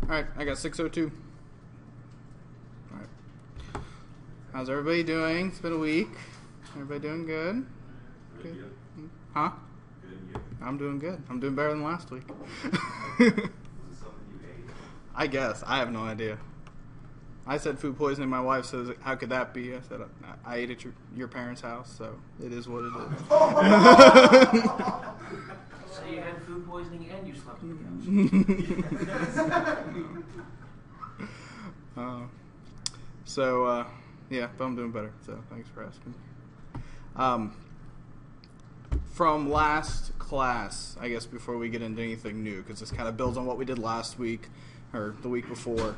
Alright, I got 6:02. Alright. How's everybody doing? It's been a week. Everybody doing good? Good. Huh? Good. I'm doing good. I'm doing better than last week. Was it something you ate? I guess. I have no idea. I said food poisoning. My wife says, how could that be? I said, I ate at your parents' house, so it is what it is. So you had food poisoning and you slept on the couch. Yeah, but I'm doing better, so thanks for asking. From last class, I guess before we get into anything new, because this kind of builds on what we did last week, or the week before,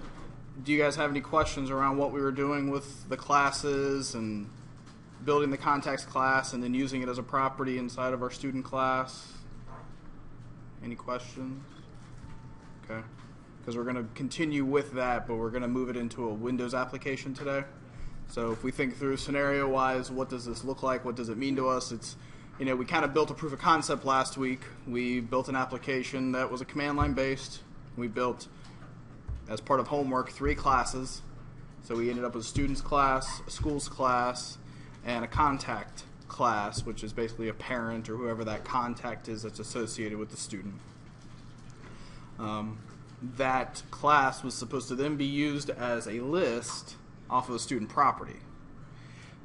do you guys have any questions around what we were doing with the classes and building the contacts class and then using it as a property inside of our student class? Any questions? Okay. Because we're going to continue with that, but we're going to move it into a Windows application today. So if we think through scenario-wise, what does this look like? What does it mean to us? It's, we kind of built a proof of concept last week. We built an application that was a command line based. We built, as part of homework, 3 classes. So we ended up with a students class, a schools class, and a contact class, which is basically a parent or whoever that contact is that's associated with the student. That class was supposed to then be used as a list off of the student property.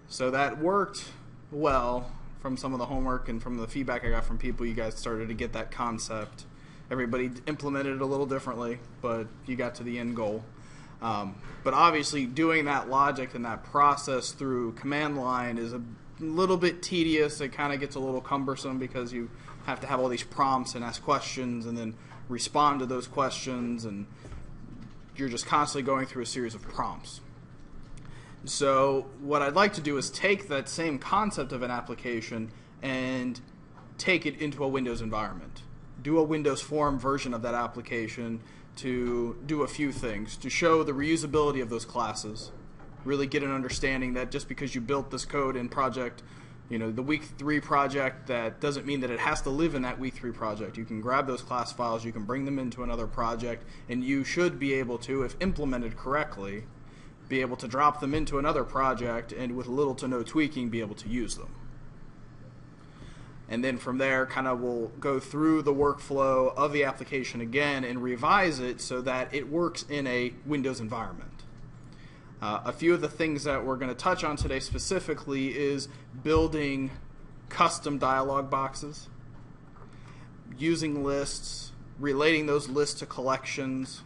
So that worked well from some of the homework and from the feedback I got from people. You guys started to get that concept. Everybody implemented it a little differently, but you got to the end goal. But obviously doing that logic and that process through command line is a little bit tedious. It kind of gets a little cumbersome because you have to have all these prompts and ask questions and then respond to those questions, and you're just constantly going through a series of prompts. So what I'd like to do is take that same concept of an application and take it into a Windows environment. Do a Windows Form version of that application to do a few things, to show the reusability of those classes, really get an understanding that just because you built this code in project, the week 3 project, that doesn't mean that it has to live in that week 3 project. You can grab those class files, you can bring them into another project, and you should be able to, if implemented correctly, be able to drop them into another project and with little to no tweaking be able to use them. And then from there kind of we'll go through the workflow of the application again and revise it so that it works in a Windows environment. A few of the things that we're going to touch on today specifically is building custom dialog boxes, using lists, relating those lists to collections,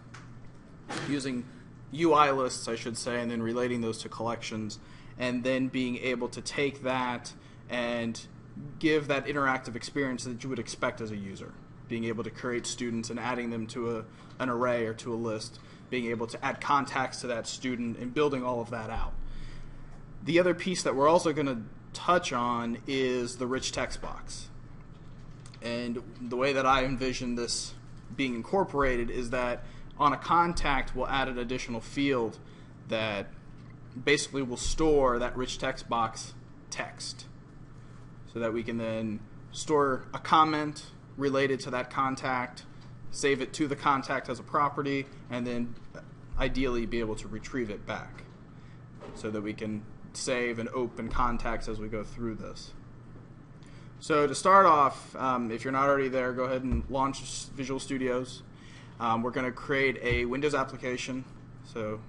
using UI lists, I should say, and then relating those to collections, and then being able to take that and give that interactive experience that you would expect as a user. Being able to create students and adding them to an array or to a list, being able to add contacts to that student and building all of that out. The other piece that we're also going to touch on is the rich text box. And the way that I envision this being incorporated is that on a contact, we'll add an additional field that basically will store that rich text box text so that we can then store a comment related to that contact, save it to the contact as a property, and then ideally be able to retrieve it back so that we can save and open contacts as we go through this. So to start off, if you're not already there, go ahead and launch Visual Studios. We're going to create a Windows application. So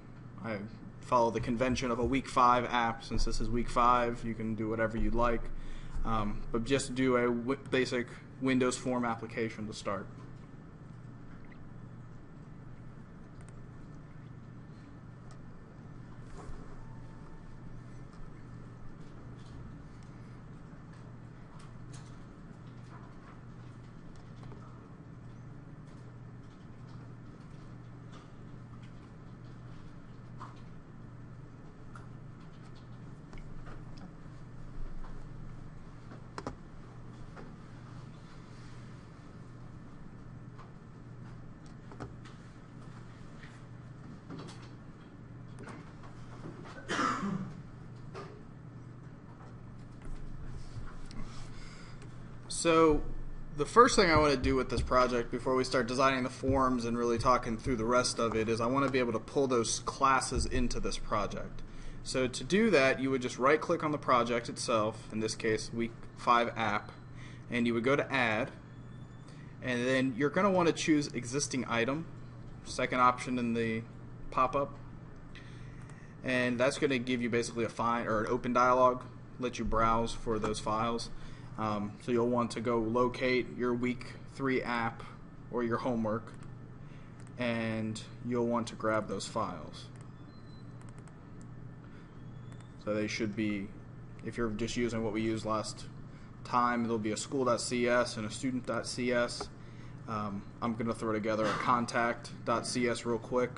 I follow the convention of a week 5 app. Since this is week 5, you can do whatever you'd like. But just do a basic Windows Form application to start. So the first thing I want to do with this project before we start designing the forms and really talking through the rest of it is I want to be able to pull those classes into this project. So to do that, you would just right click on the project itself, in this case week 5 app, and you would go to add, and then you're going to want to choose existing item, second option in the pop-up, and that's going to give you basically a find or an open dialog, let you browse for those files. So you'll want to go locate your week 3 app or your homework, and you'll want to grab those files. So they should be, if you're just using what we used last time, there'll be a school.cs and a student.cs. I'm going to throw together a contact.cs real quick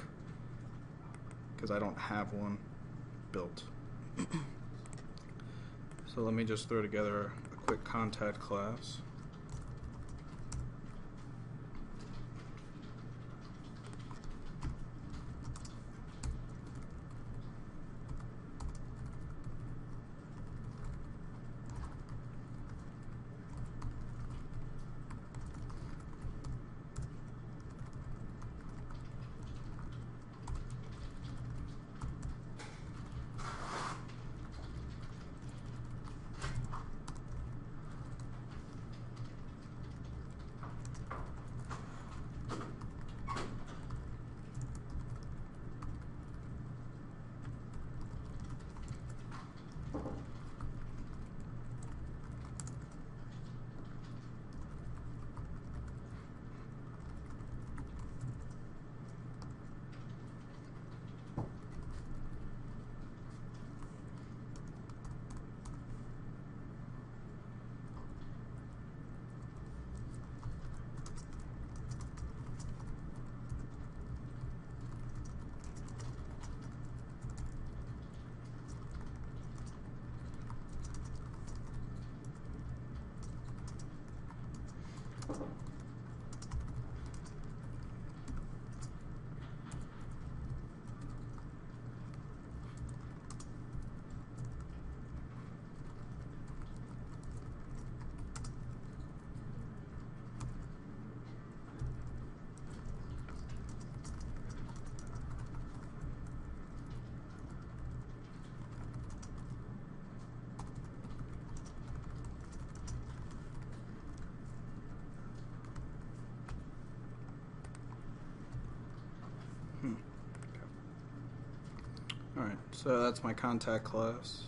because I don't have one built. So let me just throw together a quick contact class. Alright, so that's my contact class.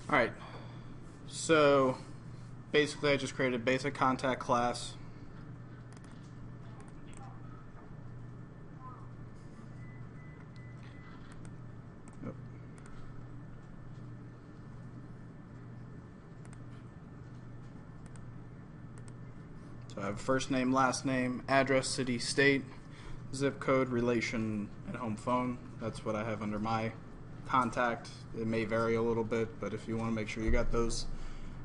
Alright, so basically I just created a basic contact class. So I have first name, last name, address, city, state, zip code, relation, and home phone. That's what I have under my contact. It may vary a little bit, but if you want to make sure you got those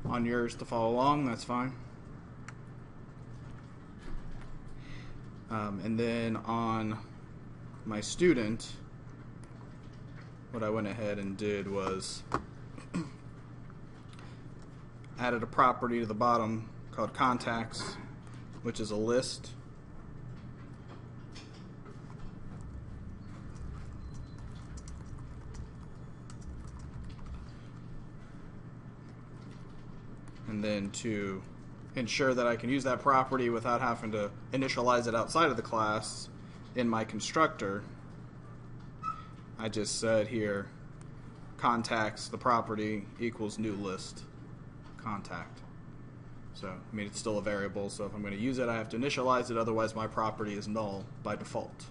on yours to follow along, that's fine. And then on my student, what I went ahead and did was added a property to the bottom called contacts, which is a list. And then to ensure that I can use that property without having to initialize it outside of the class in my constructor, I just said here contacts the property equals new list. contact. So, I mean, it's still a variable, so if I'm going to use it, I have to initialize it, otherwise my property is null by default.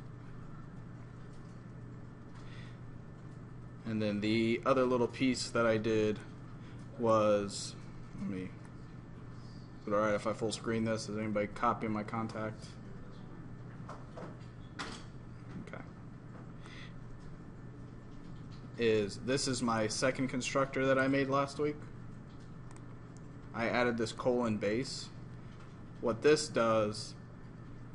And then the other little piece that I did was, is it alright if I full screen this? Is anybody copying my contact? Okay. This is my second constructor that I made last week. I added this colon base. What this does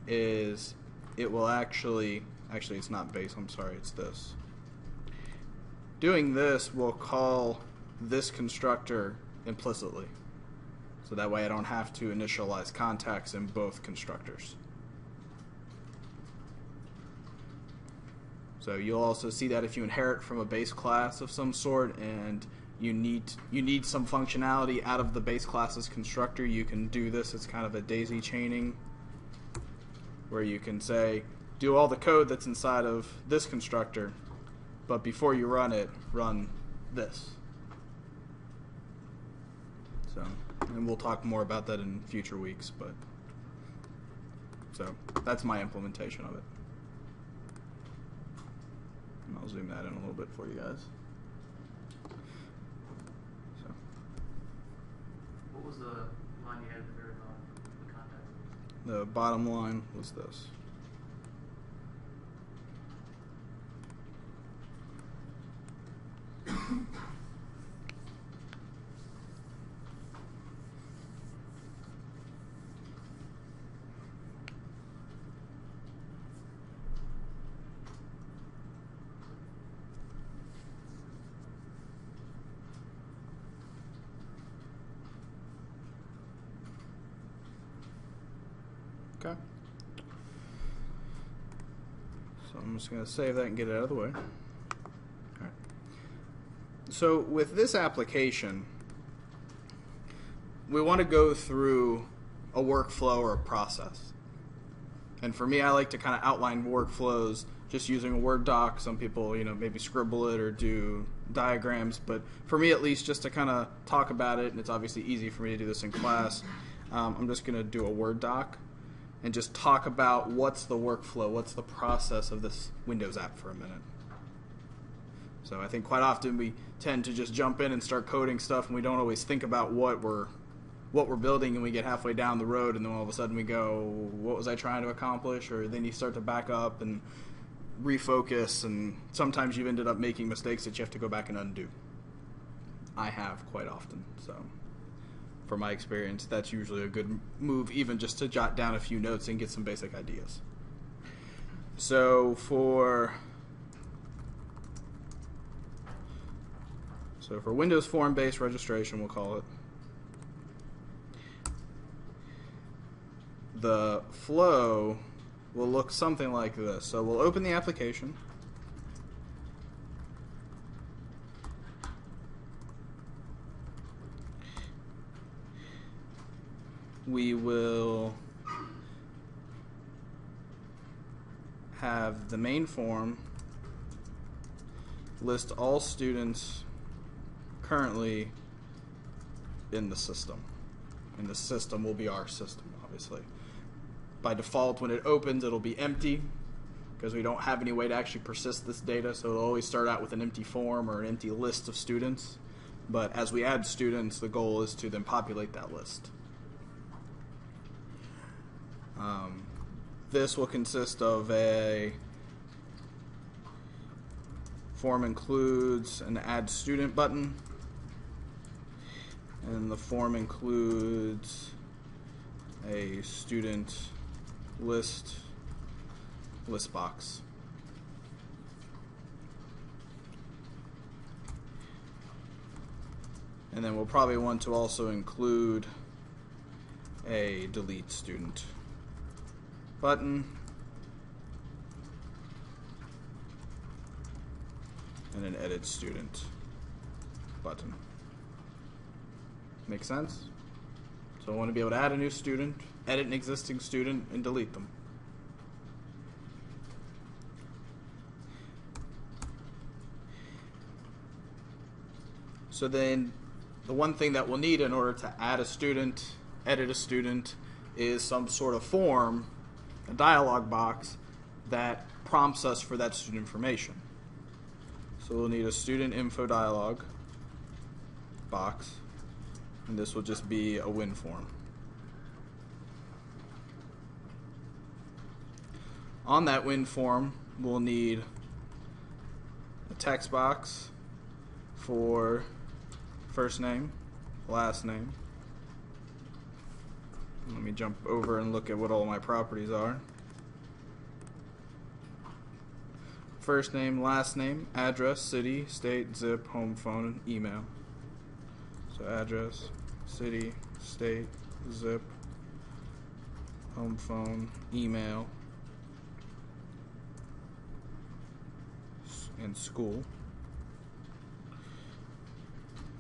is it will actually it's not base, I'm sorry, it's this. Doing this will call this constructor implicitly. So that way I don't have to initialize contacts in both constructors. So you'll also see that if you inherit from a base class of some sort and you need some functionality out of the base class's constructor, you can do this. It's kind of a daisy chaining where you can say, do all the code that's inside of this constructor, but before you run it, run this. So, and we'll talk more about that in future weeks, but so that's my implementation of it. And I'll zoom that in a little bit for you guys. So, What was the line you had at the very bottom? The contact. the bottom line was this. Okay. So I'm just going to save that and get it out of the way. All right. So with this application, we want to go through a workflow or a process. And for me, I like to kind of outline workflows just using a Word doc. Some people, maybe scribble it or do diagrams. But for me, at least, just to kind of talk about it, and it's obviously easy for me to do this in class, I'm just going to do a Word doc and just talk about what's the workflow, what's the process of this Windows app for a minute. So I think quite often we tend to just jump in and start coding stuff, and we don't always think about what we're building, and we get halfway down the road, and then all of a sudden we go, what was I trying to accomplish? Or then you start to back up and refocus, and sometimes you've ended up making mistakes that you have to go back and undo. I have quite often, so from my experience, that's usually a good move, even just to jot down a few notes and get some basic ideas. So for Windows form-based registration, we'll call it, the flow will look something like this. So we'll open the application. We will have the main form list all students currently in the system. And the system will be our system, obviously. By default, when it opens, it'll be empty because we don't have any way to actually persist this data, so it'll always start out with an empty form or an empty list of students. But as we add students, the goal is to then populate that list. This will consist of a form includes an add student button, and the form includes a student list box. And then we'll probably want to also include a delete student button and an edit student button. Make sense? So I want to be able to add a new student, edit an existing student, and delete them. So then the one thing that we'll need in order to add a student, edit a student, is some sort of form, a dialog box, that prompts us for that student information. So we'll need a student info dialog box, and this will just be a win form. On that win form, we'll need a text box for first name, last name. Let me jump over and look at what all my properties are. First name, last name, address, city, state, zip, home phone, and email. So address, city, state, zip, home phone, email, and school.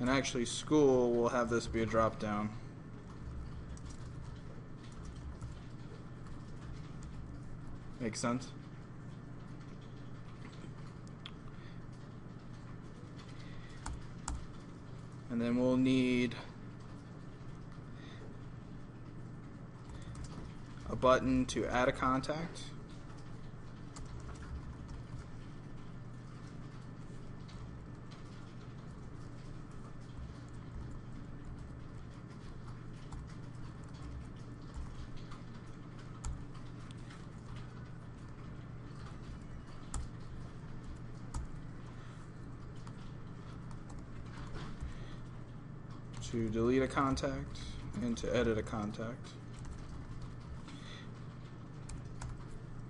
And actually school will have this be a drop down. Make sense? And then we'll need a button to add a contact. To delete a contact and to edit a contact.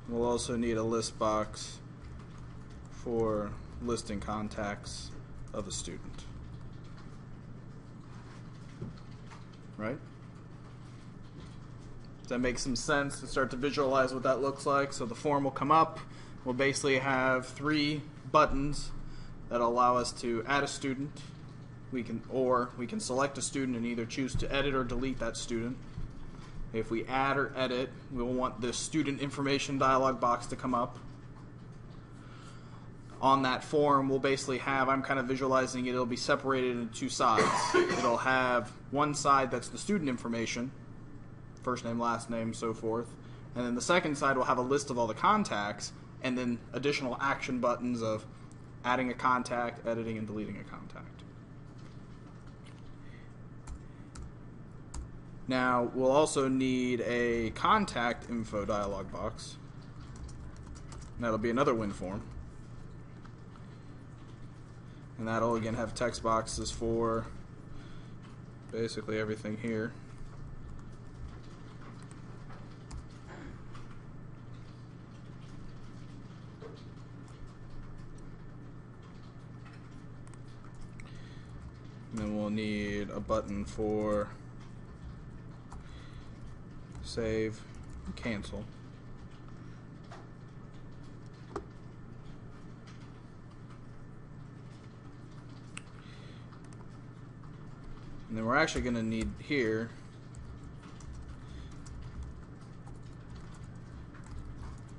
We'll also need a list box for listing contacts of a student. Right? Does that make some sense to start to visualize what that looks like? So the form will come up. We'll basically have 3 buttons that allow us to add a student. We can select a student and either choose to edit or delete that student. If we add or edit, we'll want the student information dialog box to come up. On that form, we'll basically have, I'm kind of visualizing it, it'll be separated into 2 sides. It'll have one side that's the student information, first name, last name, so forth. And then the second side will have a list of all the contacts and then additional action buttons of adding a contact, editing, and deleting a contact. Now, we'll also need a contact info dialog box. And that'll be another win form. And that'll again have text boxes for basically everything here. And then we'll need a button for save, and cancel. And then we're actually going to need here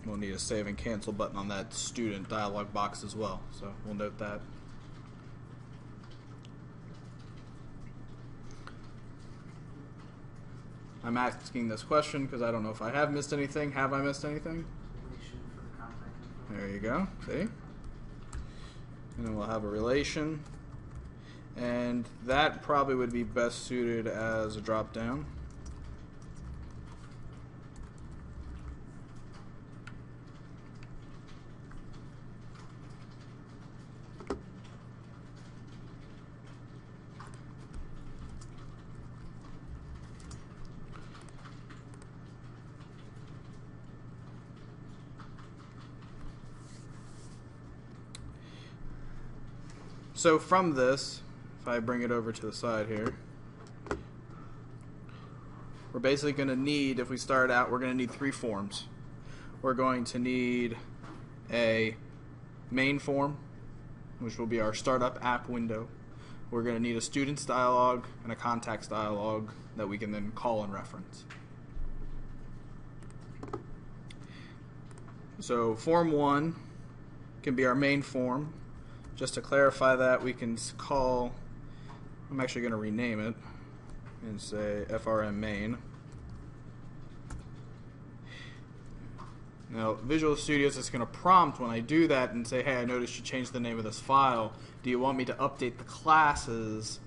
we'll need a save and cancel button on that student dialog box as well. So we'll note that. I'm asking this question because I don't know if I have missed anything. Have I missed anything? Relation for the contact info. There you go. See? And then we'll have a relation. And that probably would be best suited as a drop down. So from this, if I bring it over to the side here, we're basically going to need, if we start out, we're going to need 3 forms. We're going to need a main form, which will be our startup app window. We're going to need a students dialog and a contacts dialog that we can then call and reference. So form 1 can be our main form. Just to clarify that, we can call I'm actually going to rename it and say FRM main. Now, Visual Studios is going to prompt when I do that and say, hey, I noticed you changed the name of this file. Do you want me to update the classes,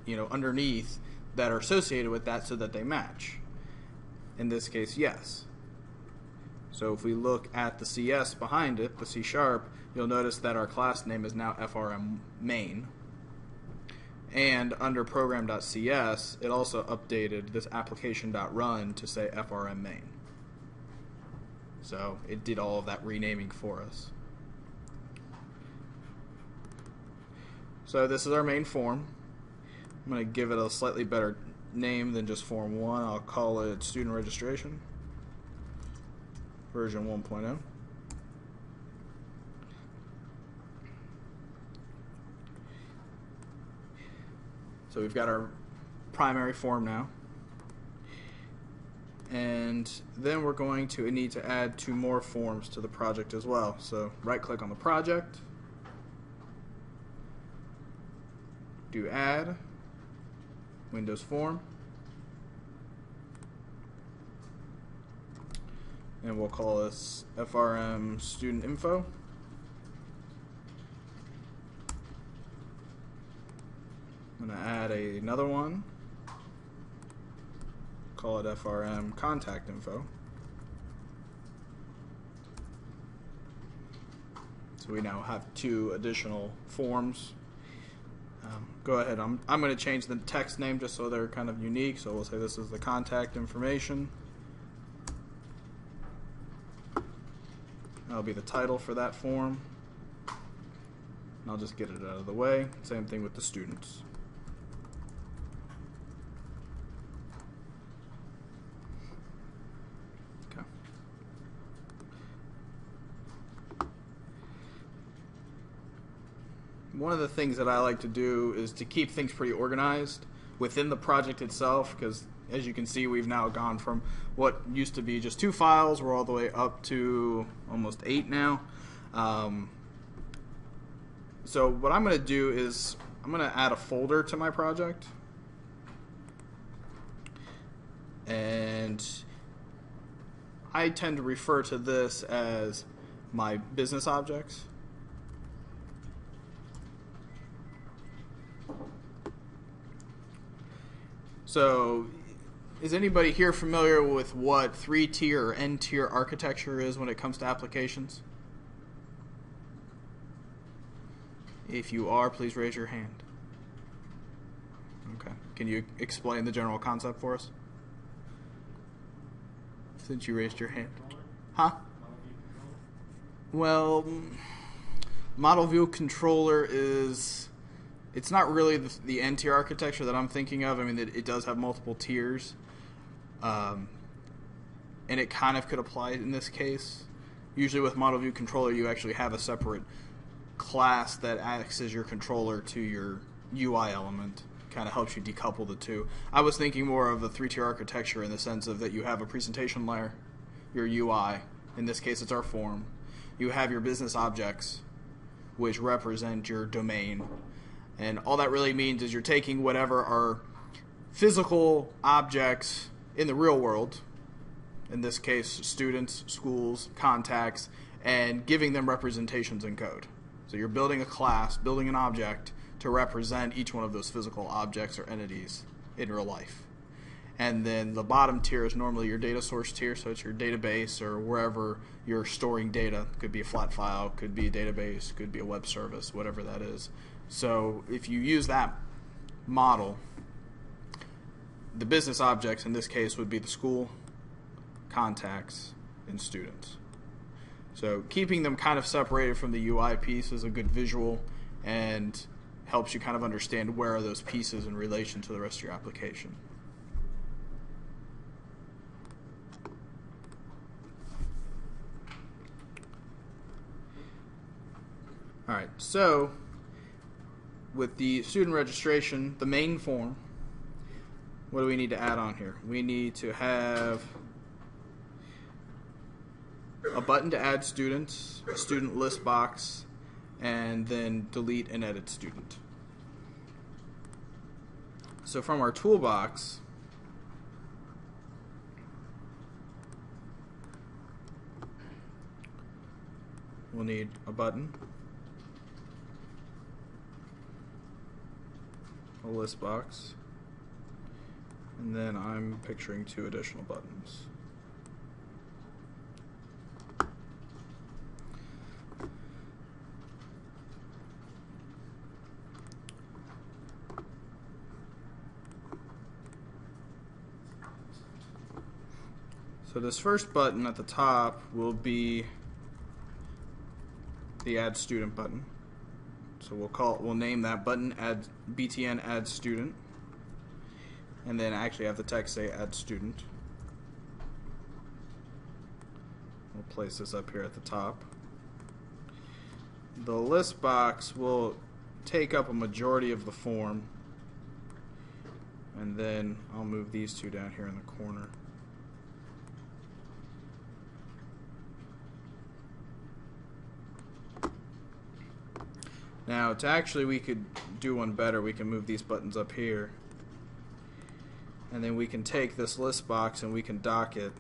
underneath that are associated with that so that they match? In this case, yes. So if we look at the CS behind it, the C#, you'll notice that our class name is now FRM main. And under program.cs, it also updated this application.run to say FRM main. So it did all of that renaming for us. So this is our main form. I'm going to give it a slightly better name than just form 1. I'll call it student registration, version 1.0. So we've got our primary form now. And then we're going to need to add 2 more forms to the project as well. So right click on the project, do add, Windows form, and we'll call this FRM student info. I'm going to add another one. Call it FRM contact info. So we now have 2 additional forms. Go ahead. I'm going to change the text name just so they're kind of unique. So we'll say this is the contact information. That'll be the title for that form. And I'll just get it out of the way. Same thing with the students. One of the things that I like to do is to keep things pretty organized within the project itself, because as you can see, we've now gone from what used to be just 2 files, we're all the way up to almost 8 now. So what I'm going to do is I'm going to add a folder to my project, and I tend to refer to this as my business objects. So, is anybody here familiar with what 3-tier or N-tier architecture is when it comes to applications? If you are, please raise your hand. Okay. Can you explain the general concept for us? Since you raised your hand. Huh? Well, model view controller is... It's not really the N-tier architecture that I'm thinking of. I mean, it does have multiple tiers. And it kind of could apply in this case. Usually with model view controller, you actually have a separate class that acts as your controller to your UI element. Kind of helps you decouple the two. I was thinking more of a 3-tier architecture in the sense of that you have a presentation layer, your UI. In this case, it's our form. You have your business objects, which represent your domain. And all that really means is you're taking whatever are physical objects in the real world, in this case students, schools, contacts, and giving them representations in code. So you're building a class, building an object to represent each one of those physical objects or entities in real life. And then the bottom tier is normally your data source tier, so it's your database or wherever you're storing data. Could be a flat file, could be a database, could be a web service, whatever that is. So if you use that model, the business objects in this case would be the school, contacts, and students. So keeping them kind of separated from the UI piece is a good visual and helps you kind of understand where are those pieces in relation to the rest of your application. All right, so with the student registration, the main form, what do we need to add on here? We need to have a button to add students, a student list box, and then delete and edit student. So from our toolbox, we'll need a button, a list box, and then I'm picturing 2 additional buttons. So this first button at the top will be the Add Student button. So we'll name that button BTN Add Student, and then actually have the text say Add Student. We'll place this up here at the top. The list box will take up a majority of the form, and then I'll move these 2 down here in the corner. Now, we could do one better. We can move these buttons up here, and then we can take this list box and we can dock it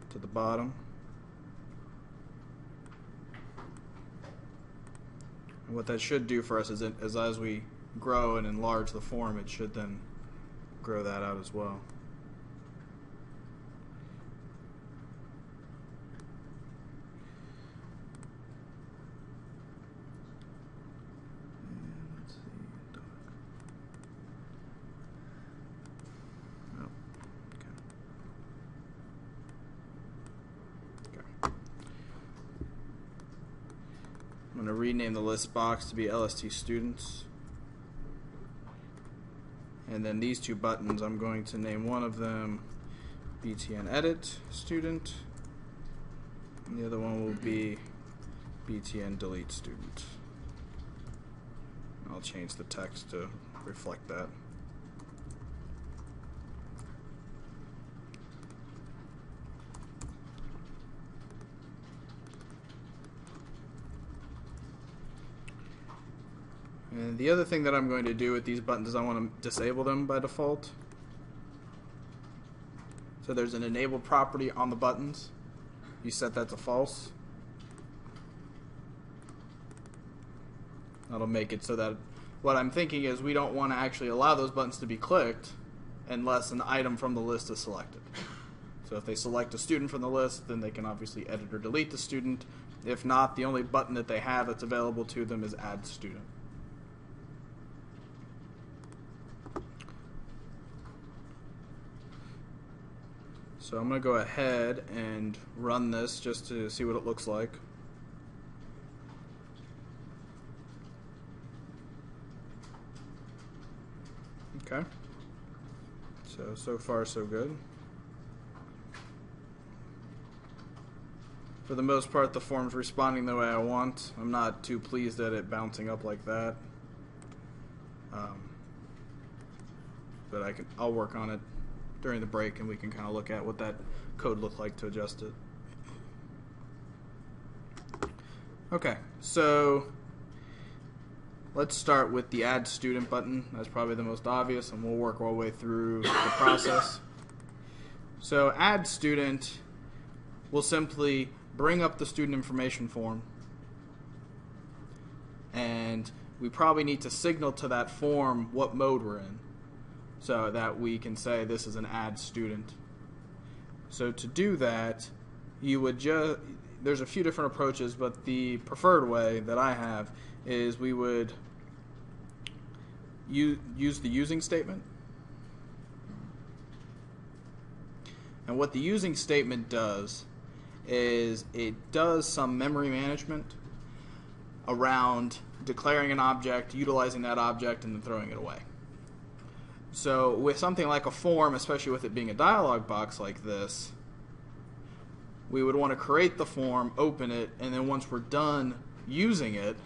to the bottom. And what that should do for us is as we grow and enlarge the form, it should then grow that out as well. I'm going to rename the list box to be LST Students. And then these 2 buttons, I'm going to name one of them BTN Edit Student, and the other one will be BTN Delete Student. I'll change the text to reflect that. And the other thing that I'm going to do with these buttons is I want to disable them by default. So there's an enable property on the buttons. You set that to false. That'll make it so that what I'm thinking is we don't want to actually allow those buttons to be clicked unless an item from the list is selected. So if they select a student from the list, then they can obviously edit or delete the student. If not, the only button that they have that's available to them is Add Student. So I'm going to go ahead and run this just to see what it looks like. Okay. So far so good. For the most part, the form's responding the way I want. I'm not too pleased at it bouncing up like that. But I'll work on it during the break, and we can kind of look at what that code looked like to adjust it. Okay, so let's start with the Add Student button. That's probably the most obvious, and we'll work our way through the process. So Add Student will simply bring up the student information form, and we probably need to signal to that form what mode we're in, so that we can say this is an Add Student. So to do that, you would there's a few different approaches, but the preferred way that I have is we would use the using statement. And what the using statement does is it does some memory management around declaring an object, utilizing that object, and then throwing it away. So with something like a form, especially with it being a dialog box like this, we would want to create the form, open it, and then once we're done using it,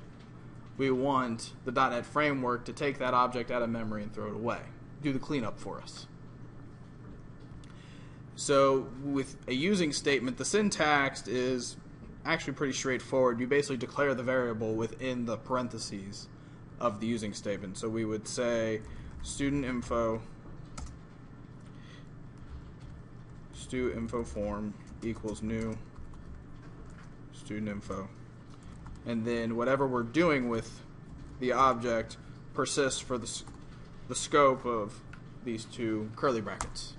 we want the .NET Framework to take that object out of memory and throw it away, do the cleanup for us. So with a using statement, the syntax is actually pretty straightforward. You basically declare the variable within the parentheses of the using statement. So we would say student info form equals new student info, and then whatever we're doing with the object persists for the scope of these two curly brackets.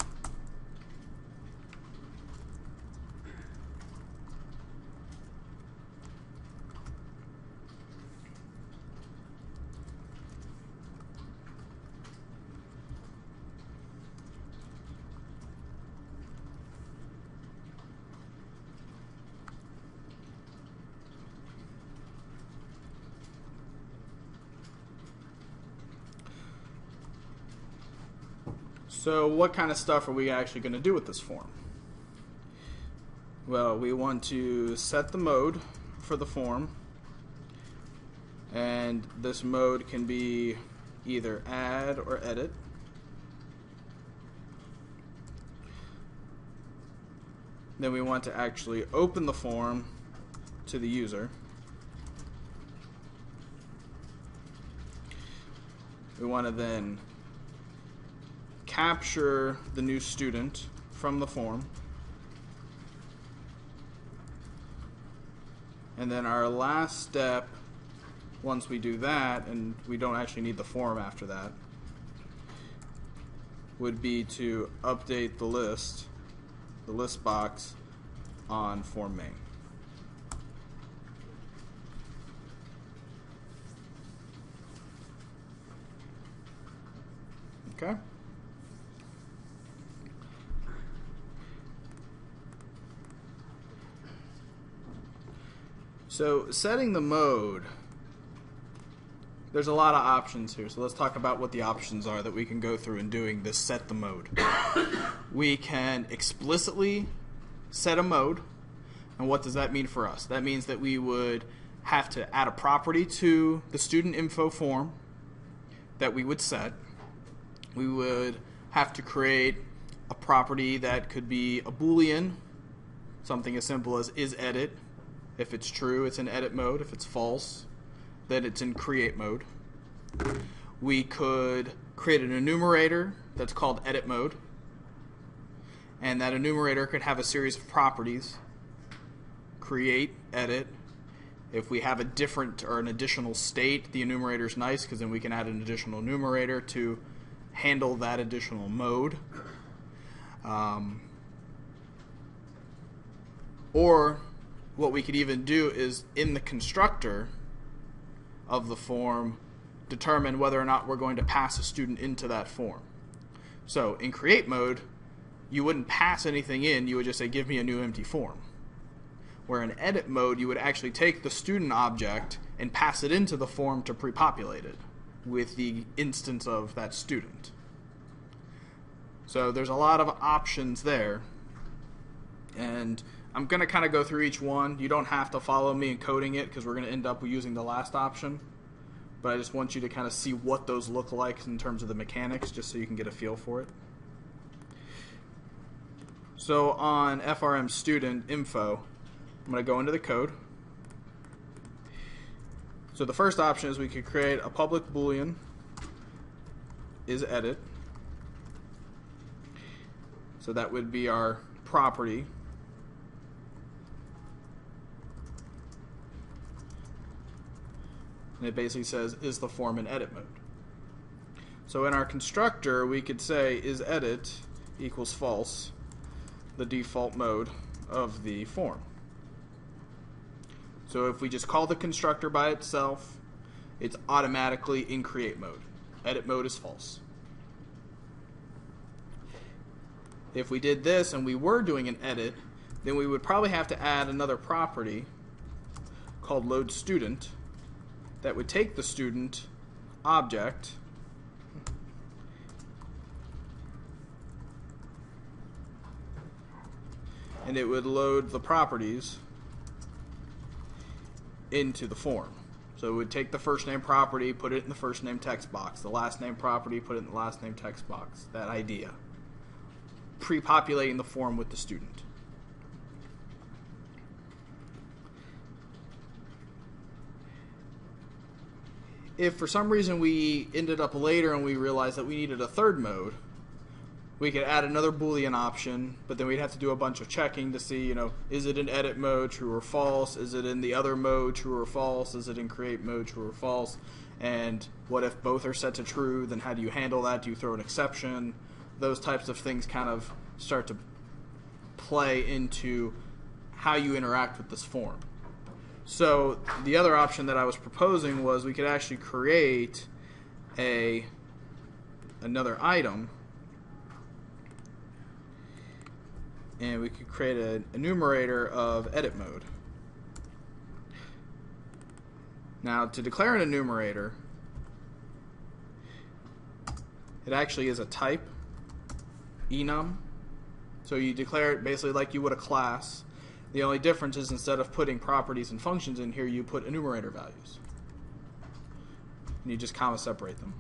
So what kind of stuff are we actually going to do with this form? Well, we want to set the mode for the form, and this mode can be either add or edit. Then we want to actually open the form to the user. We want to then capture the new student from the form. And then our last step, once we do that, and we don't actually need the form after that, would be to update the list box on form main. Okay? So setting the mode, there's a lot of options here. So let's talk about what the options are that we can go through in doing this set the mode. We can explicitly set a mode. And what does that mean for us? That means that we would have to add a property to the student info form that we would set. We would have to create a property that could be a Boolean, something as simple as isEdit. If it's true, it's in edit mode. If it's false, then it's in create mode. We could create an enumerator that's called edit mode, and that enumerator could have a series of properties: create, edit. If we have a different or an additional state, the enumerator is nice because then we can add an additional enumerator to handle that additional mode. Or what we could even do is, in the constructor of the form, determine whether or not we're going to pass a student into that form. So in create mode, you wouldn't pass anything in, you would just say give me a new empty form. Where in edit mode, you would actually take the student object and pass it into the form to pre-populate it with the instance of that student. So there's a lot of options there, and I'm going to kind of go through each one. You don't have to follow me in coding it because we're going to end up using the last option. But I just want you to kind of see what those look like in terms of the mechanics, just so you can get a feel for it. So on FRM student info, I'm going to go into the code. So the first option is we could create a public Boolean isEdit. So that would be our property. And it basically says, is the form in edit mode? So in our constructor, we could say isEdit equals false, the default mode of the form. So if we just call the constructor by itself, it's automatically in create mode. Edit mode is false. If we did this and we were doing an edit, then we would probably have to add another property called load student that would take the student object and it would load the properties into the form. So it would take the first name property, put it in the first name text box, the last name property, put it in the last name text box. That idea. Pre-populating the form with the student. if for some reason we ended up later and we realized that we needed a third mode, we could add another Boolean option, but then we'd have to do a bunch of checking to see, is it in edit mode, true or false? Is it in the other mode, true or false? Is it in create mode, true or false? And what if both are set to true? Then how do you handle that? Do you throw an exception? Those types of things kind of start to play into how you interact with this form. So the other option that I was proposing was we could actually create another item, and we could create an enumerator of edit mode. Now, to declare an enumerator, it actually is a type, enum. So you declare it basically like you would a class. The only difference is instead of putting properties and functions in here, you put enumerator values. And you just comma separate them.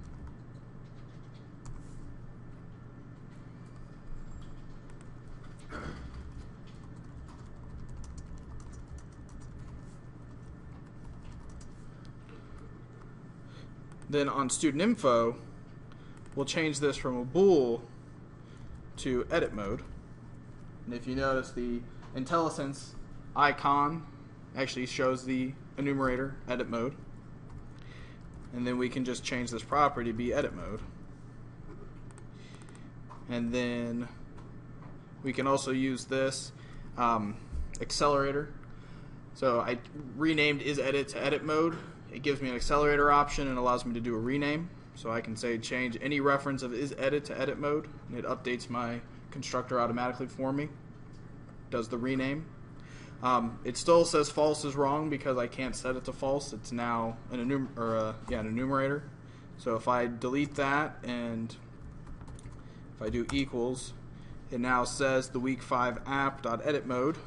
Then on student info, we'll change this from a bool to edit mode. And if you notice, the IntelliSense icon actually shows the enumerator edit mode. And then we can just change this property to be edit mode. And then we can also use this accelerator. So I renamed isEdit to edit mode. It gives me an accelerator option and allows me to do a rename. So I can say change any reference of isEdit to edit mode, and it updates my constructor automatically for me. Does the rename. It still says false is wrong because I can't set it to false. It's now an enumerator. So if I delete that and if I do equals, it now says the week 5 app.edit mode,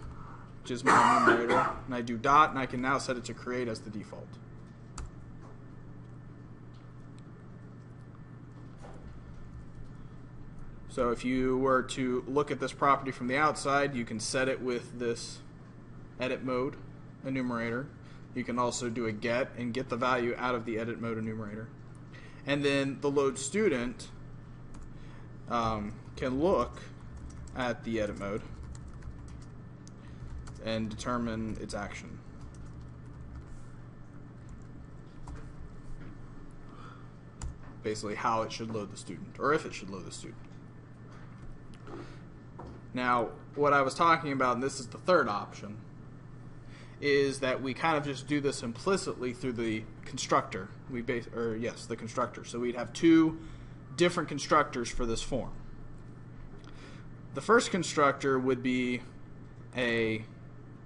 which is my enumerator, and I do dot, and I can now set it to create as the default. So if you were to look at this property from the outside, you can set it with this edit mode enumerator. You can also do a get and get the value out of the edit mode enumerator. And then the load student can look at the edit mode and determine its action. Basically how it should load the student, or if it should load the student. Now, what I was talking about, and this is the third option, is that we kind of just do this implicitly through the constructor. The constructor. So we'd have two different constructors for this form. The first constructor would be a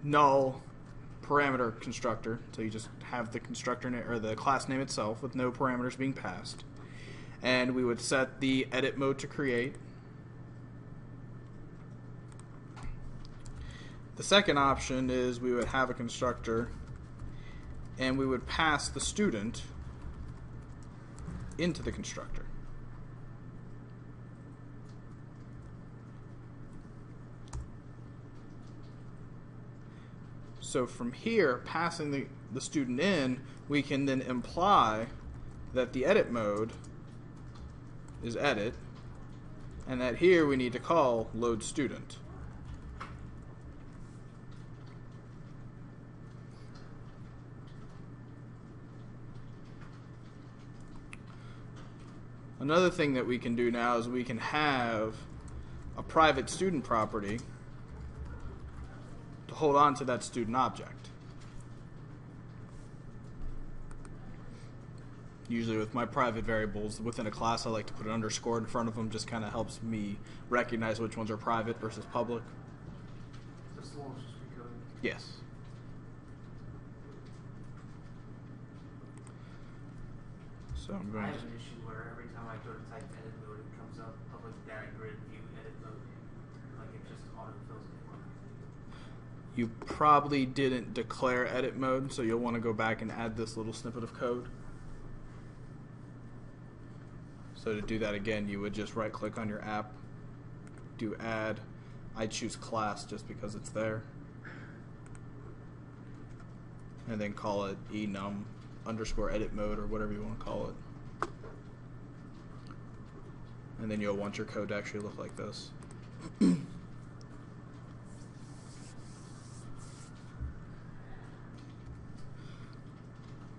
null parameter constructor. So you just have the constructor or the class name itself with no parameters being passed. And we would set the edit mode to create. The second option is we would have a constructor and we would pass the student into the constructor. So from here, passing the student in, we can then imply that the edit mode is edit, and that here we need to call load student. Another thing that we can do now is we can have a private student property to hold on to that student object. Usually with my private variables within a class, I like to put an underscore in front of them. Just kind of helps me recognize which ones are private versus public. This one was just recoded. Yes. So I'm I going have to... an issue where every time I go to type edit mode, it comes up public data grid view edit mode. Like it just auto-fills it for me. You probably didn't declare edit mode, so you'll want to go back and add this little snippet of code. So to do that again, you would just right-click on your app, do add. I choose class just because it's there, and then call it enum underscore edit mode or whatever you want to call it. And then you'll want your code to actually look like this.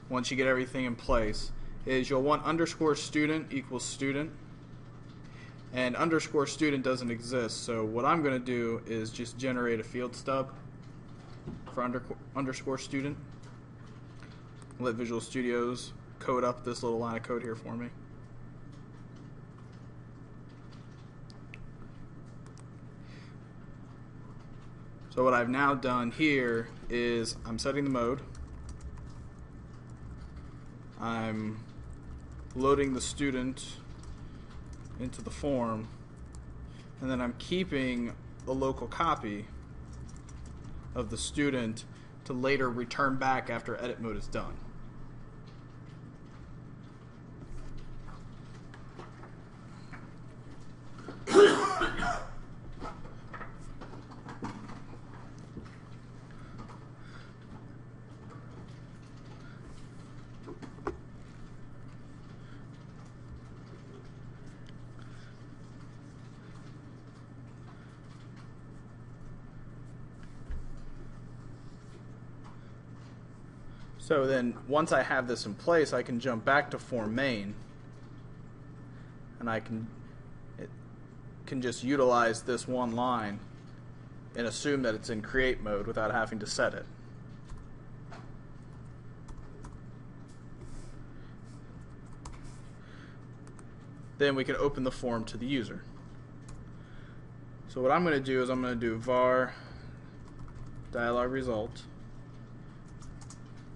Once you get everything in place, is you'll want underscore student equals student. And underscore student doesn't exist, so what I'm going to do is just generate a field stub for underscore student. Let Visual Studios code up this little line of code here for me. So what I've now done here is I'm setting the mode. I'm loading the student into the form, and then I'm keeping a local copy of the student to later return back after edit mode is done. So then once I have this in place, I can jump back to form main, and I can just utilize this one line and assume that it's in create mode without having to set it. Then we can open the form to the user. So what I'm going to do is I'm going to do var dialog result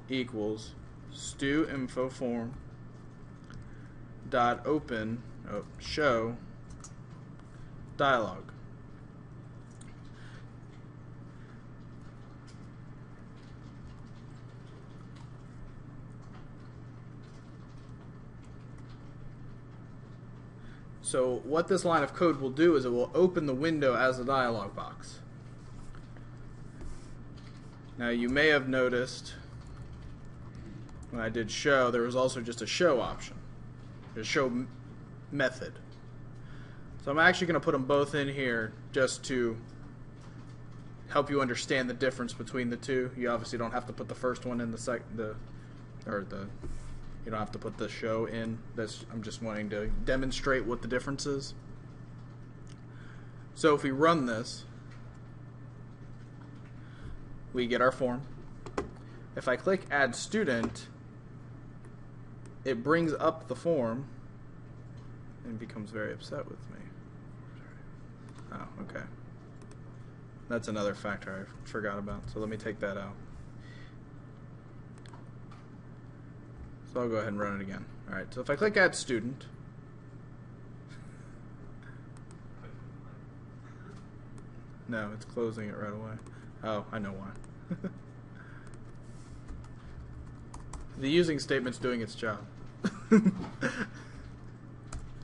equals stu info form dot open show dialog. So what this line of code will do is it will open the window as a dialog box. Now you may have noticed when I did show, there was also just a show option, a show method. So I'm actually going to put them both in here just to help you understand the difference between the two. You obviously don't have to put the first one in you don't have to put the show in. I'm just wanting to demonstrate what the difference is. So if we run this, we get our form. If I click add student, it brings up the form and becomes very upset with me. Oh, okay. That's another factor I forgot about, so let me take that out. So I'll go ahead and run it again. Alright, so if I click add student, no, it's closing it right away. Oh, I know why. The using statement's doing its job.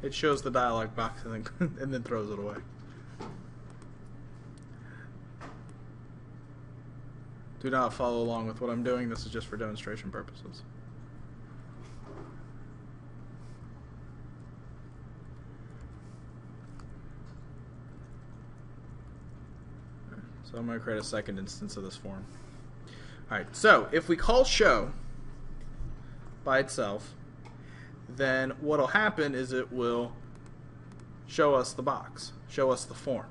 It shows the dialog box and then throws it away. Do not follow along with what I'm doing. This is just for demonstration purposes. So I'm going to create a second instance of this form. Alright, so if we call show by itself, then what will happen is it will show us the box, show us the form.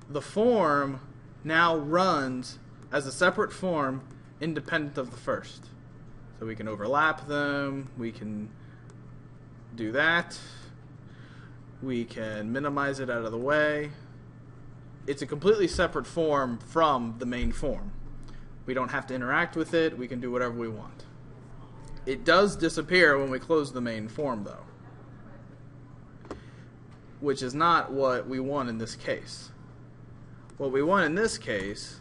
The form now runs as a separate form independent of the first. So we can overlap them, we can do that, we can minimize it out of the way. It's a completely separate form from the main form. We don't have to interact with it, we can do whatever we want. It does disappear when we close the main form though, which is not what we want in this case. What we want in this case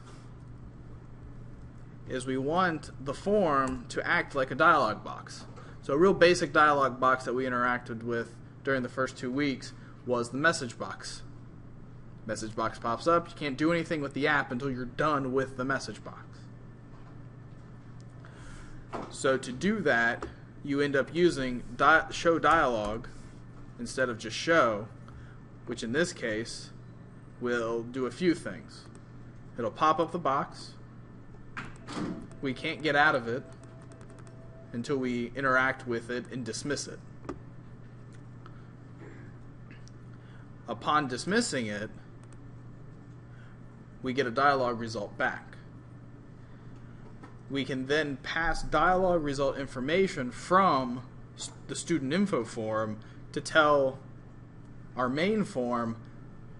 is we want the form to act like a dialog box. So a real basic dialog box that we interacted with during the first 2 weeks was the message box. Message box pops up, you can't do anything with the app until you're done with the message box. So to do that, you end up using show dialog instead of just show, which in this case will do a few things. It'll pop up the box. We can't get out of it until we interact with it and dismiss it. Upon dismissing it, we get a dialog result back. We can then pass dialog result information from the student info form to tell our main form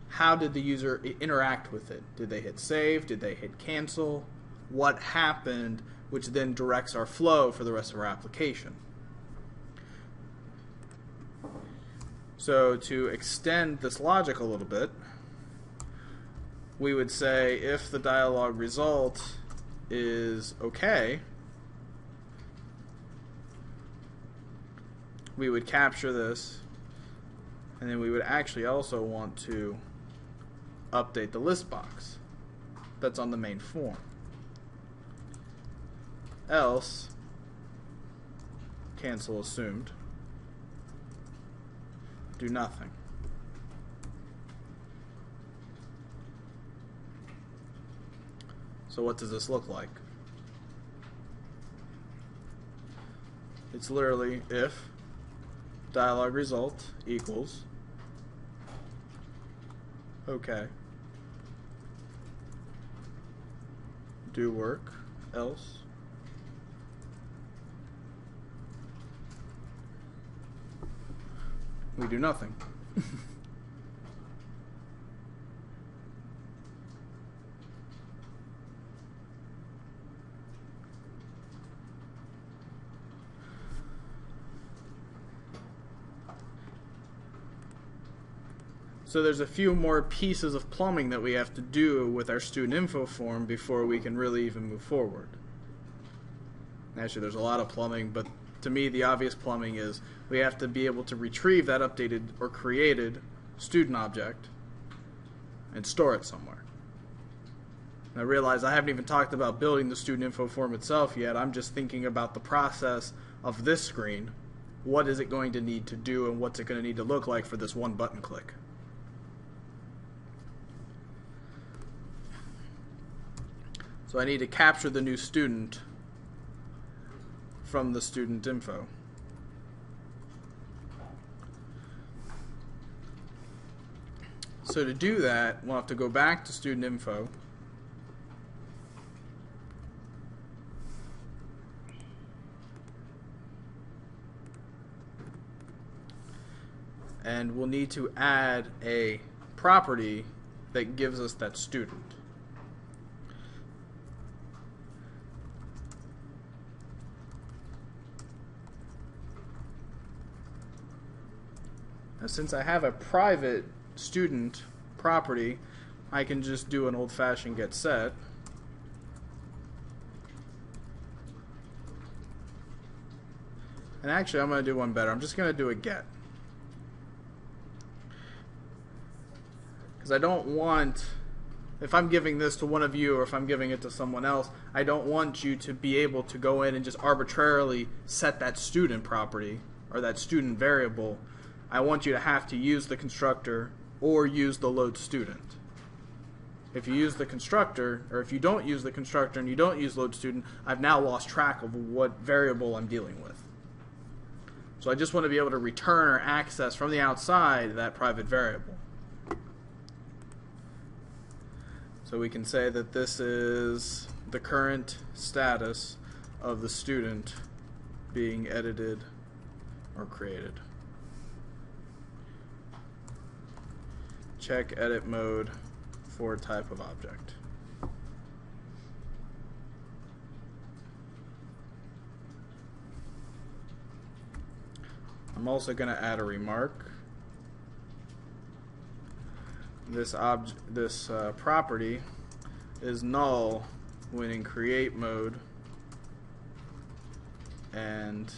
how did the user interact with it. Did they hit save? Did they hit cancel? What happened? Which then directs our flow for the rest of our application. So to extend this logic a little bit, we would say if the dialog result is okay, we would capture this, and then we would actually also want to update the list box that's on the main form. Else, cancel assumed, do nothing. So what does this look like? It's literally if dialog result equals okay, do work, else we do nothing. So there's a few more pieces of plumbing that we have to do with our student info form before we can really even move forward. Actually, there's a lot of plumbing, but to me the obvious plumbing is we have to be able to retrieve that updated or created student object and store it somewhere. And I realize I haven't even talked about building the student info form itself yet. I'm just thinking about the process of this screen. What is it going to need to do, and what's it going to need to look like for this one button click? So I need to capture the new student from the student info. So to do that, we'll have to go back to student info. And we'll need to add a property that gives us that student. Now, since I have a private student property, I can just do an old-fashioned get set. And actually, I'm going to do one better. I'm just going to do a get. Because I don't want, if I'm giving this to one of you or if I'm giving it to someone else, I don't want you to be able to go in and just arbitrarily set that student property or that student variable. I want you to have to use the constructor or use the load student. If you use the constructor, or if you don't use the constructor and you don't use load student, I've now lost track of what variable I'm dealing with. So I just want to be able to return or access from the outside that private variable. So we can say that this is the current status of the student being edited or created. Check edit mode for type of object. I'm also going to add a remark. This property is null when in create mode and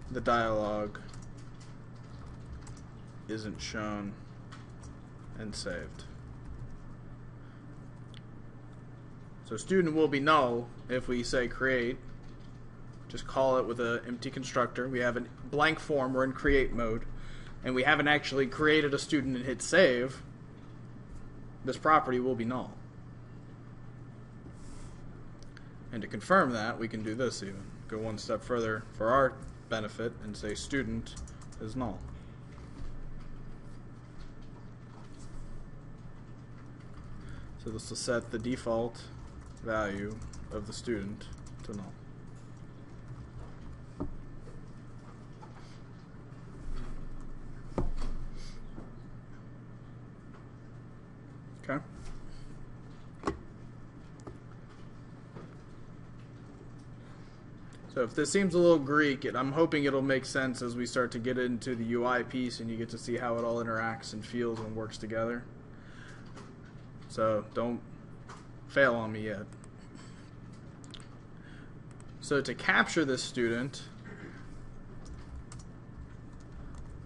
the dialog isn't shown and saved. So student will be null if we say create. Just call it with an empty constructor. We have a blank form. We're in create mode. And we haven't actually created a student and hit save. This property will be null. And to confirm that, we can do this even. Go one step further for our benefit and say student is null. So this will set the default value of the student to null. Okay. So if this seems a little Greek, I'm hoping it'll make sense as we start to get into the UI piece and you get to see how it all interacts and feels and works together. So don't fail on me yet. So to capture this student,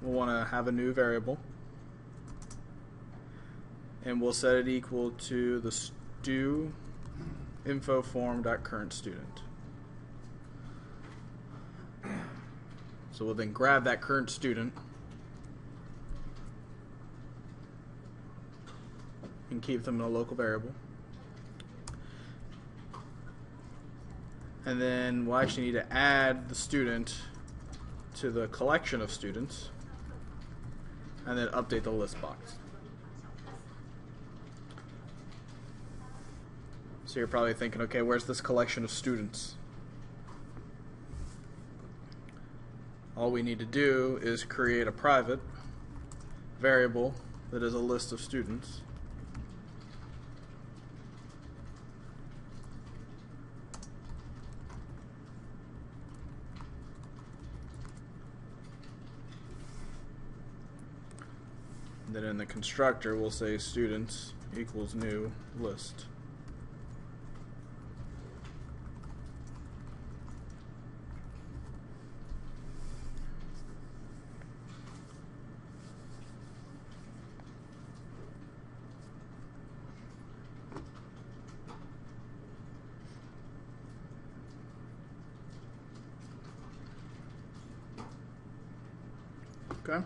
we'll want to have a new variable. And we'll set it equal to the stu info form.current student. So we'll then grab that current student and keep them in a local variable. And then we'll actually need to add the student to the collection of students and then update the list box. So you're probably thinking, okay, where's this collection of students? All we need to do is create a private variable that is a list of students. And then in the constructor, we'll say students equals new list. Okay.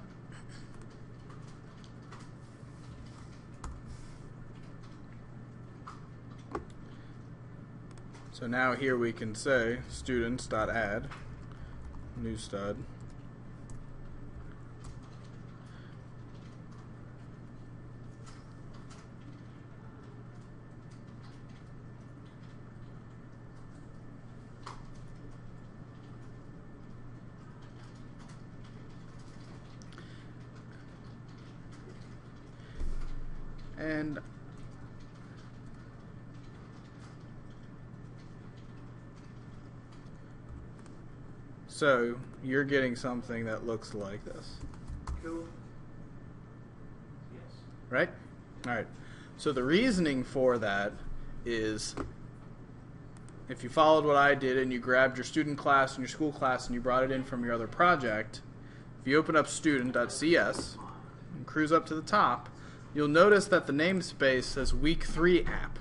So now here we can say students.add new stud. And so you're getting something that looks like this. Cool. Yes. Right? Alright. So the reasoning for that is if you followed what I did and you grabbed your student class and your school class and you brought it in from your other project, if you open up student.cs and cruise up to the top, you'll notice that the namespace says week 3 app.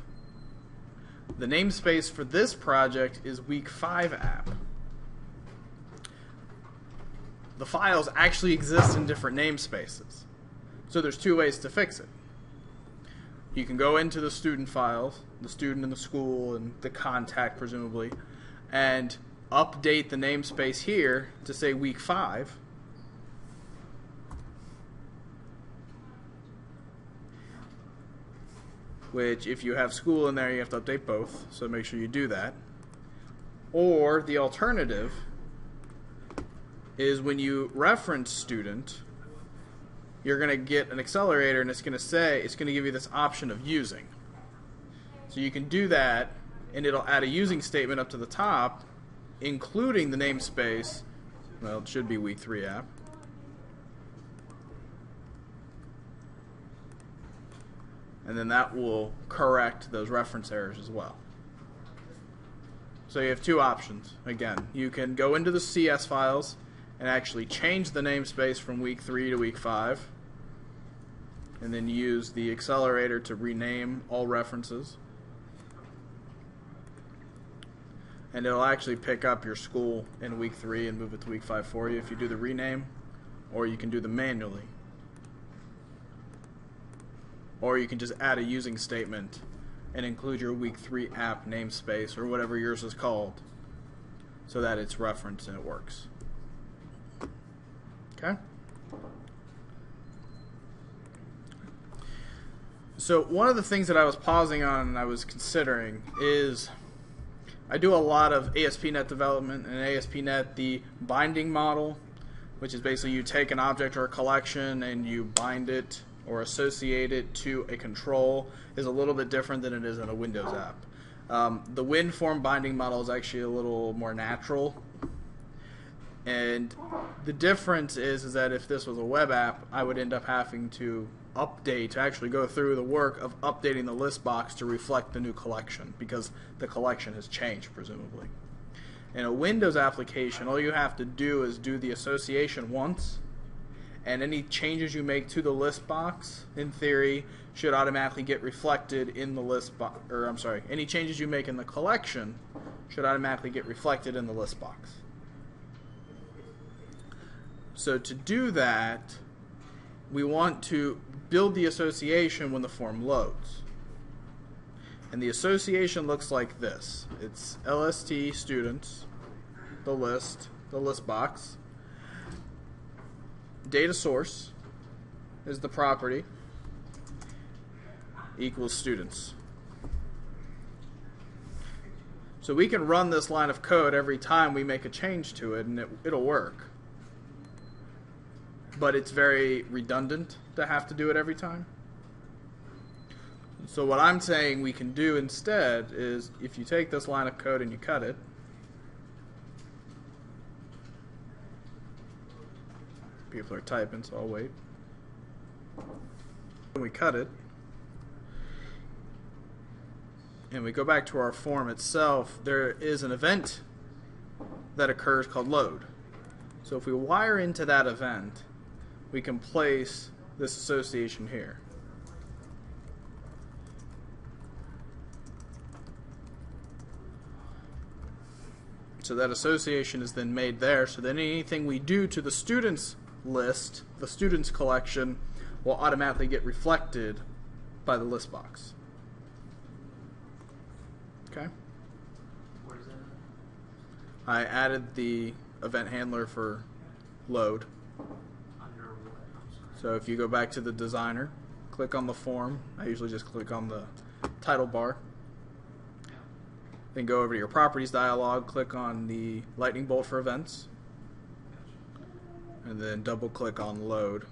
The namespace for this project is week 5 app. The files actually exist in different namespaces. So there's two ways to fix it. You can go into the student files, the student and the school and the contact presumably, and update the namespace here to say week 5. Which, if you have school in there, you have to update both, so make sure you do that. Or the alternative is when you reference student, you're going to get an accelerator and it's going to give you this option of using. So you can do that and it'll add a using statement up to the top, including the namespace. Well, it should be week 3 app. And then that will correct those reference errors as well. So you have two options. Again, you can go into the CS files and actually change the namespace from week 3 to week 5, and then use the accelerator to rename all references. and it'll actually pick up your school in week 3 and move it to week 5 for you if you do the rename, or you can do them manually. Or you can just add a using statement and include your week 3 app namespace or whatever yours is called so that it's referenced and it works. Okay? So one of the things that I was pausing on and I was considering is I do a lot of ASP.NET development, and ASP.NET, the binding model, which is basically you take an object or a collection and you bind it or associate it to a control, is a little bit different than it is in a Windows app. The WinForm binding model is actually a little more natural, and the difference is that if this was a web app, I would end up having to actually go through the work of updating the list box to reflect the new collection, because the collection has changed, presumably. In a Windows application, all you have to do is do the association once, and any changes you make to the list box, in theory, should automatically get reflected in the list box. Or, I'm sorry, any changes you make in the collection should automatically get reflected in the list box. So to do that, we want to build the association when the form loads. And the association looks like this. It's LST students, the list box. Data source is the property, equals students. So we can run this line of code every time we make a change to it, and it'll work. But it's very redundant to have to do it every time. So what I'm saying we can do instead is, if you take this line of code and you cut it, people are typing, so I'll wait. When we cut it, and we go back to our form itself, there is an event that occurs called load. So if we wire into that event, we can place this association here. So that association is then made there, so then anything we do to the students list, the students collection, will automatically get reflected by the list box. Okay? Where is that? I added the event handler for load. Under what? I'm sorry. So if you go back to the designer, click on the form. I usually just click on the title bar. Then go over to your properties dialog, click on the lightning bolt for events, and then double click on load,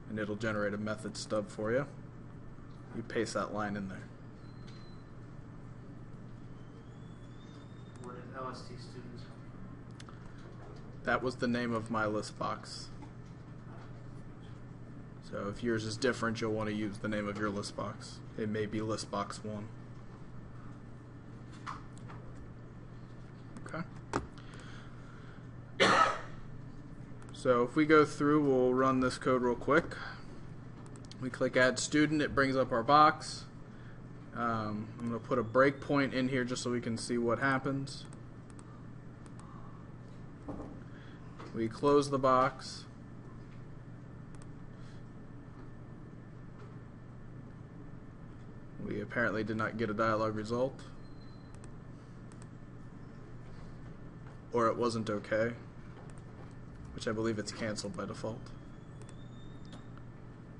and it'll generate a method stub for you. You paste that line in there. Where did LST students come from? That was the name of my list box. So if yours is different, you'll want to use the name of your list box. It may be list box 1. Okay. So if we go through, we'll run this code real quick. We click add student, it brings up our box. I'm going to put a breakpoint in here just so we can see what happens. We close the box. We apparently did not get a dialog result. Or it wasn't okay, which I believe it's canceled by default.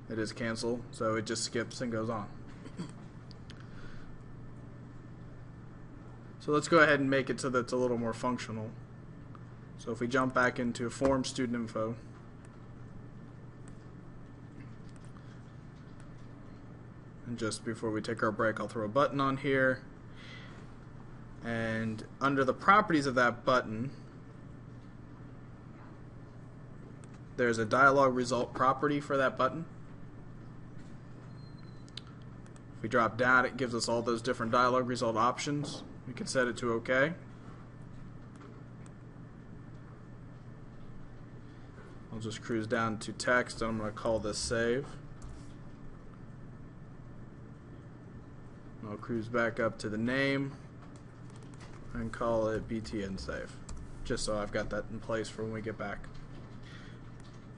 It is canceled, so it just skips and goes on. So let's go ahead and make it so that it's a little more functional. So if we jump back into form student info, and just before we take our break, I'll throw a button on here. And under the properties of that button, there's a dialog result property for that button. If we drop down, it gives us all those different dialog result options. We can set it to OK. I'll just cruise down to text, and I'm going to call this save. I'll cruise back up to the name. and call it btn save, just so I've got that in place for when we get back.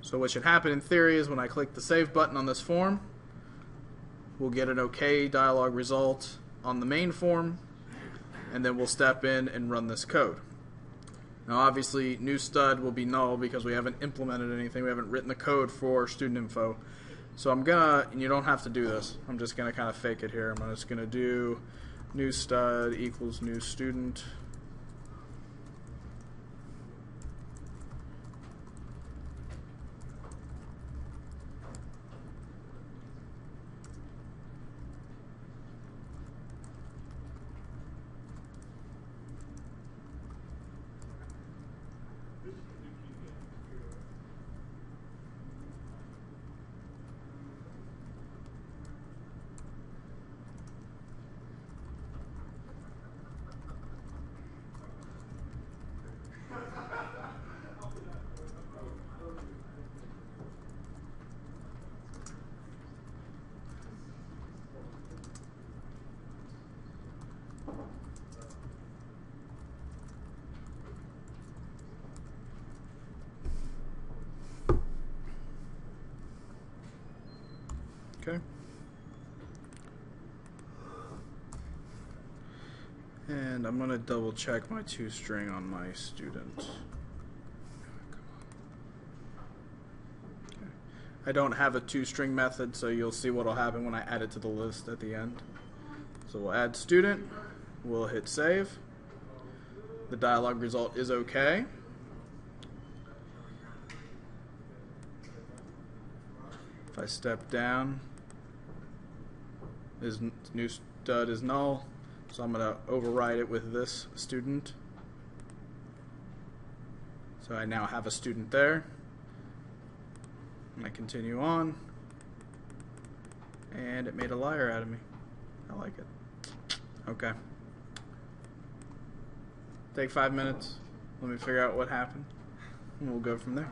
So what should happen in theory is when I click the save button on this form, we'll get an OK dialog result on the main form, and then we'll step in and run this code. Now obviously new stud will be null because we haven't implemented anything, we haven't written the code for student info. So I'm gonna, and you don't have to do this, I'm just gonna kind of fake it here. I'm just gonna do new stud equals new student. Okay. And I'm going to double check my toString on my student. Okay. I don't have a toString method, so you'll see what will happen when I add it to the list at the end. So we'll add student, we'll hit save. The dialog result is OK. If I step down, is new stud is null, so I'm going to override it with this student. So I now have a student there. And I continue on, and it made a liar out of me. I like it. Okay. Take 5 minutes. Let me figure out what happened, and we'll go from there.